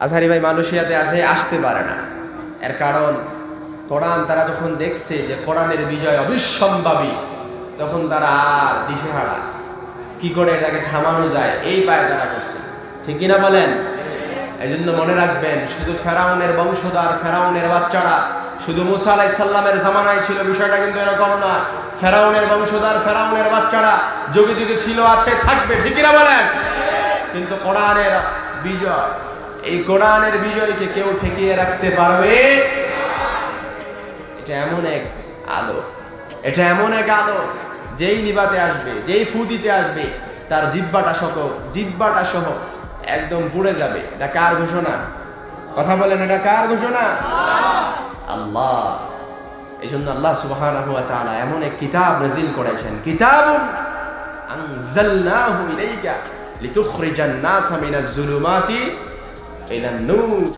আজহারি ভাই মালয়েশিয়াতে আছে, আসতে পারে না। এর কারণ কোরআন তারা যখন দেখছে যে কোরআনের বিজয় অবিসম্ভাবী, যখন তারা আর দিশেহারা, কি করে এটাকে থামানো যায় এই পায়ে তারা করছে। ঠিক কিনা বলেন? এই জন্য মনে রাখবেন, শুধু ফেরাউনের বংশধর, ফেরাউনের বাচ্চারা শুধু মুসা আলাইহিস সালামের জামানায় ছিল, বিষয়টা কিন্তু এরকম না। ফেরাউনের বংশধর, ফেরাউনের বাচ্চারা যুগে যুগে ছিল, আছে, থাকবে। ঠিক কিনা বলেন? কিন্তু কোরআনের বিজয়, এই কোরআনের বিজয়কে কেউ ঠেকিয়ে রাখতে পারবে? এটা এমন এক আলো, এটা এমন এক আলো, যেই নিবাতে আসবে, যেই ফু দিতে আসবে, তার জিহ্বাটা সহ একদম পুড়ে যাবে। এটা কার ঘোষণা? কথা বলেন, এটা কার ঘোষণা? আল্লাহ। এই জন্য আল্লাহ সুবহানাহু ওয়া তাআলা এমন এক কিতাব নাযিল করেছেন, কিতাবুন আনজালনাহু ইলাইকা লিতুখরিজান নাসা মিনাজ জুলুমাতি ইলান নূর।